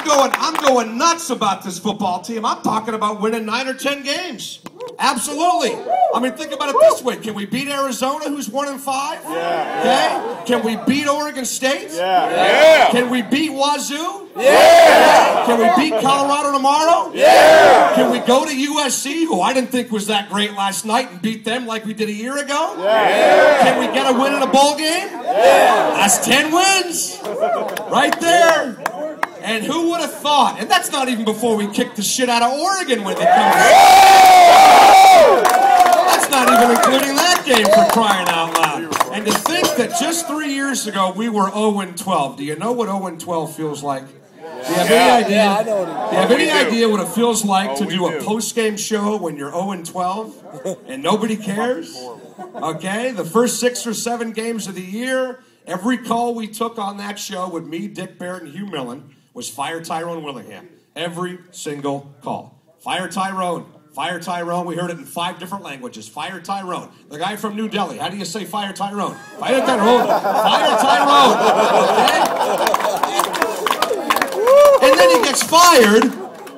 I'm going nuts about this football team. I'm talking about winning 9 or 10 games. Absolutely. I mean, think about it this way. Can we beat Arizona, who's 1-5? Yeah. Okay. Can we beat Oregon State? Yeah. Can we beat Wazoo? Yeah. Can we beat Colorado tomorrow? Yeah. Can we go to USC, who I didn't think was that great last night, and beat them like we did a year ago? Yeah. Can we get a win in a bowl game? Yeah. That's 10 wins. Right there. And who would have thought? And that's not even before we kicked the shit out of Oregon when they come. That's not even including that game, for crying out loud. And to think that just 3 years ago we were 0-12. Do you know what 0-12 feels like? Do you have any idea? Yeah, I know. Do you have any idea what it feels like to do a post-game show when you're 0-12 and nobody cares? Okay, the first 6 or 7 games of the year, every call we took on that show with me, Dick Barrett, and Hugh Millen was fire Tyrone Willingham. Every single call. Fire Tyrone. Fire Tyrone. We heard it in 5 different languages. Fire Tyrone. The guy from New Delhi. How do you say Fire Tyrone? Fire Tyrone. Fire Tyrone. Okay? And then he gets fired.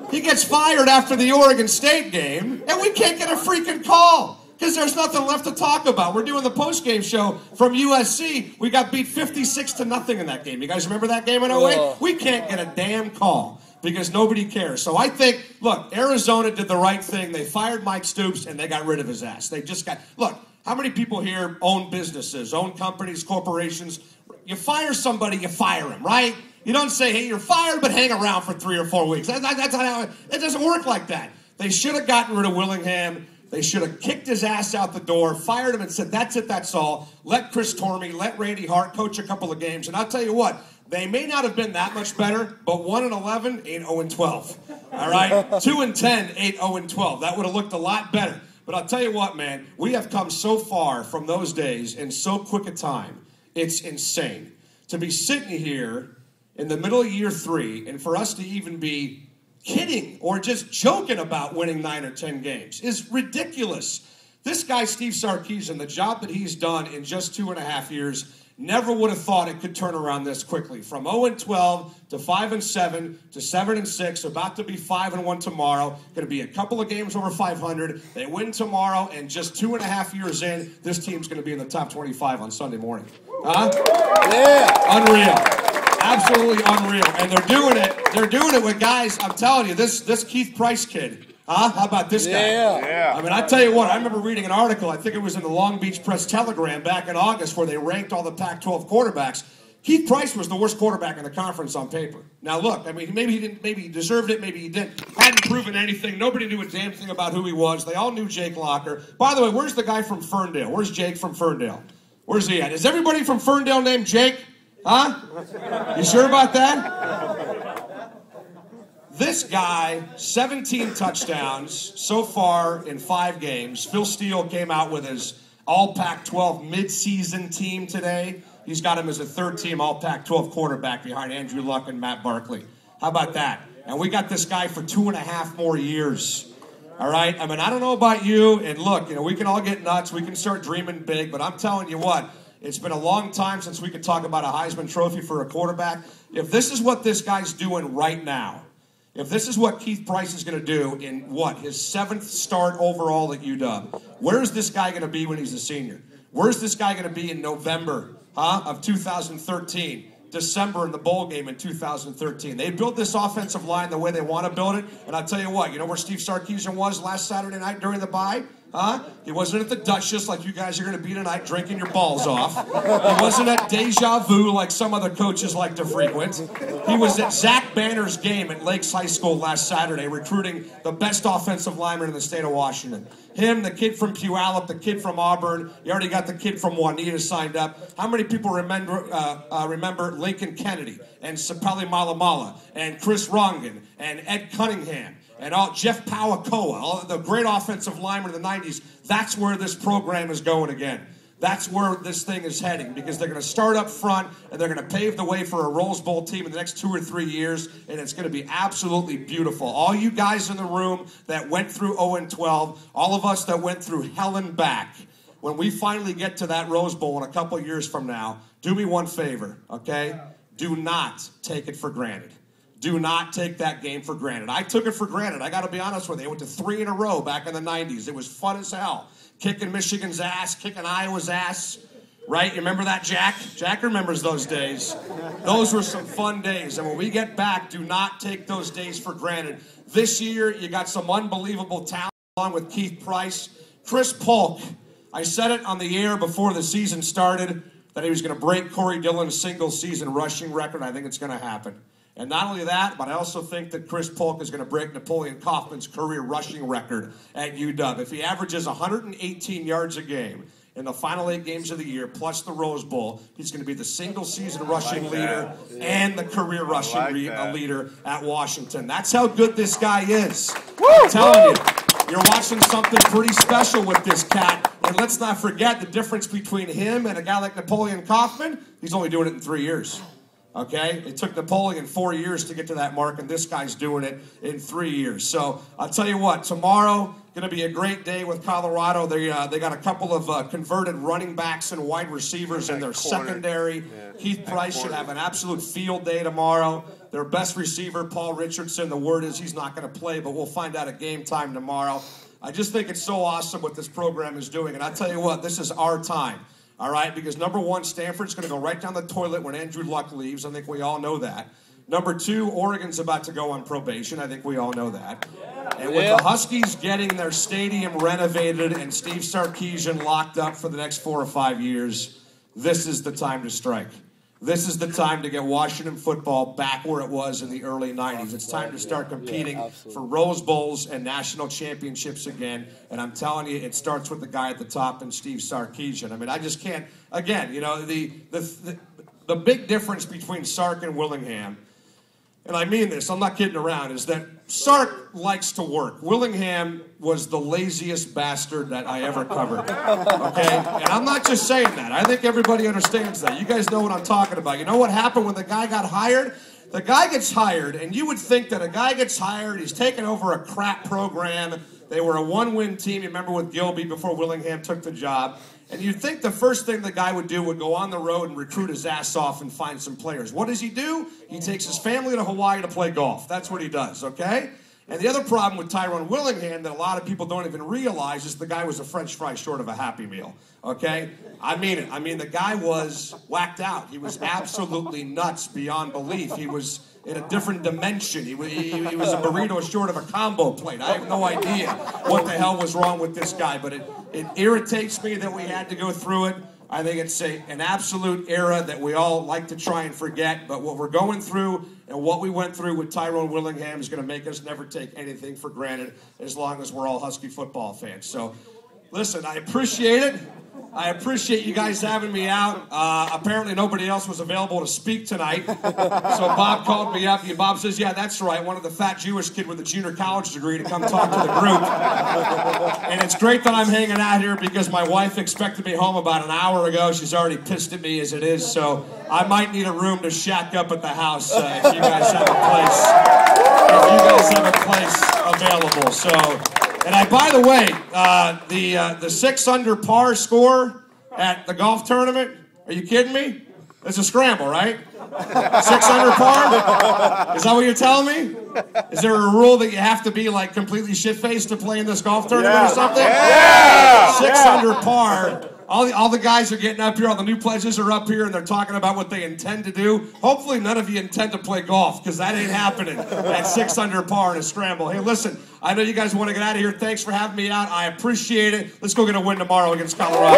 He gets fired after the Oregon State game, and we can't get a freaking call. Because there's nothing left to talk about. We're doing the post-game show from USC. We got beat 56-0 in that game. You guys remember that game in 08? We can't get a damn call because nobody cares. So I think, look, Arizona did the right thing. They fired Mike Stoops, and they got rid of his ass. They just got, look, how many people here own businesses, own companies, corporations? You fire somebody, you fire him, right? You don't say, hey, you're fired, but hang around for 3 or 4 weeks. That's not how it doesn't work like that. They should have gotten rid of Willingham. They should have kicked his ass out the door, fired him, and said, that's it, that's all. Let Chris Tormey, let Randy Hart coach a couple of games. And I'll tell you what, they may not have been that much better, but 1-11 ain't 0-12. All right? 2-10 ain't 0-12. That would have looked a lot better. But I'll tell you what, man, we have come so far from those days in so quick a time. It's insane. To be sitting here in the middle of year 3, and for us to even be kidding or just joking about winning 9 or 10 games is ridiculous. This guy, Steve Sarkisian, the job that he's done in just 2.5 years, never would have thought it could turn around this quickly. From 0-12 to 5-7 to 7-6, about to be 5-1 tomorrow. Going to be a couple of games over 500. They win tomorrow, and just 2.5 years in, this team's going to be in the top 25 on Sunday morning. Huh? Yeah. Unreal. Absolutely unreal. And they're doing it. They're doing it with guys, I'm telling you, this Keith Price kid. Huh? How about this guy? Yeah. I mean, I tell you what, I remember reading an article, I think it was in the Long Beach Press-Telegram back in August, where they ranked all the Pac-12 quarterbacks. Keith Price was the worst quarterback in the conference on paper. Now look, I mean, maybe he didn't, maybe he deserved it, maybe he didn't. Hadn't proven anything. Nobody knew a damn thing about who he was. They all knew Jake Locker. By the way, where's the guy from Ferndale? Where's Jake from Ferndale? Where's he at? Is everybody from Ferndale named Jake? Huh? You sure about that? This guy, 17 touchdowns so far in 5 games. Phil Steele came out with his All Pac-12 midseason team today. He's got him as a 3rd-team All Pac-12 quarterback behind Andrew Luck and Matt Barkley. How about that? And we got this guy for 2.5 more years. All right? I mean, I don't know about you. And look, you know, we can all get nuts. We can start dreaming big. But I'm telling you what, it's been a long time since we could talk about a Heisman Trophy for a quarterback. If this is what this guy's doing right now, if this is what Keith Price is going to do in, what, his 7th start overall at UW, where's this guy going to be when he's a senior? Where's this guy going to be in November of 2013? December in the bowl game in 2013. They built this offensive line the way they want to build it. And I'll tell you what, you know where Steve Sarkisian was last Saturday night during the bye? Huh? He wasn't at the Duchess like you guys are going to be tonight drinking your balls off. He wasn't at Deja Vu like some other coaches like to frequent. He was at Zach Banner's game at Lakes High School last Saturday recruiting the best offensive lineman in the state of Washington. Him, the kid from Puyallup, the kid from Auburn. You already got the kid from Juanita signed up. How many people remember Lincoln Kennedy and Sapali Malamala and Chris Rongan and Ed Cunningham? And Jeff Pawakoa, all the great offensive linemen in the 90s, that's where this program is going again. That's where this thing is heading, because they're going to start up front and they're going to pave the way for a Rose Bowl team in the next 2 or 3 years, and it's going to be absolutely beautiful. All you guys in the room that went through 0-12, all of us that went through hell and back, when we finally get to that Rose Bowl in a couple years from now, do me one favor, okay? Do not take it for granted. Do not take that game for granted. I took it for granted. I got to be honest with you. I went to 3 in a row back in the 90s. It was fun as hell. Kicking Michigan's ass, kicking Iowa's ass. Right? You remember that, Jack? Jack remembers those days. Those were some fun days. And when we get back, do not take those days for granted. This year, you got some unbelievable talent along with Keith Price. Chris Polk, I said it on the air before the season started that he was going to break Corey Dillon's single-season rushing record. I think it's going to happen. And not only that, but I also think that Chris Polk is going to break Napoleon Kaufman's career rushing record at UW. If he averages 118 yards a game in the final 8 games of the year, plus the Rose Bowl, he's going to be the single-season rushing leader and the career rushing leader at Washington. That's how good this guy is. I'm telling you, you're watching something pretty special with this cat. And let's not forget the difference between him and a guy like Napoleon Kaufman. He's only doing it in 3 years. Okay? It took Napoleon 4 years to get to that mark, and this guy's doing it in 3 years. So I'll tell you what, tomorrow going to be a great day with Colorado. They got a couple of converted running backs and wide receivers in their secondary. Yeah. Keith Price should have an absolute field day tomorrow. Their best receiver, Paul Richardson, the word is he's not going to play, but we'll find out at game time tomorrow. I just think it's so awesome what this program is doing. And I'll tell you what, this is our time. All right, because number 1, Stanford's going to go right down the toilet when Andrew Luck leaves. I think we all know that. Number 2, Oregon's about to go on probation. I think we all know that. And with the Huskies getting their stadium renovated and Steve Sarkisian locked up for the next 4 or 5 years, this is the time to strike. This is the time to get Washington football back where it was in the early 90s. It's time to start competing for Rose Bowls and national championships again. And I'm telling you, it starts with the guy at the top and Steve Sarkisian. I mean, I just can't, again, you know, the big difference between Sark and Willingham, and I mean this, I'm not kidding around, is that Sark likes to work. Willingham was the laziest bastard that I ever covered, okay? And I'm not just saying that. I think everybody understands that. You guys know what I'm talking about. You know what happened when the guy got hired? The guy gets hired, and you would think that a guy gets hired, he's taken over a crap program. They were a 1-win team, you remember with Gilby before Willingham took the job. And you'd think the first thing the guy would do would go on the road and recruit his ass off and find some players. What does he do? He takes his family to Hawaii to play golf. That's what he does, okay? And the other problem with Tyrone Willingham that a lot of people don't even realize is the guy was a French fry short of a Happy Meal, okay? I mean it. I mean, the guy was whacked out. He was absolutely nuts beyond belief. He was in a different dimension. He was a burrito short of a combo plate. I have no idea what the hell was wrong with this guy, but it irritates me that we had to go through it. I think it's an absolute era that we all like to try and forget, but what we're going through and what we went through with Tyrone Willingham is going to make us never take anything for granted as long as we're all Husky football fans. So, listen, I appreciate it. I appreciate you guys having me out. Apparently nobody else was available to speak tonight. So Bob called me up. Bob says, yeah, that's right. I wanted the fat Jewish kid with a junior college degree to come talk to the group. And it's great that I'm hanging out here because my wife expected me home about an hour ago. She's already pissed at me as it is. So I might need a room to shack up at the house if you guys have a place available. So... And by the way, the 6 under par score at the golf tournament, are you kidding me? It's a scramble, right? 6 under par? Is that what you're telling me? Is there a rule that you have to be like completely shit-faced to play in this golf tournament or something? Yeah. 6 under par. All the guys are getting up here, all the new pledges are up here, and they're talking about what they intend to do. Hopefully none of you intend to play golf, because that ain't happening at 6 under par in a scramble. Hey, listen, I know you guys want to get out of here. Thanks for having me out. I appreciate it. Let's go get a win tomorrow against Colorado.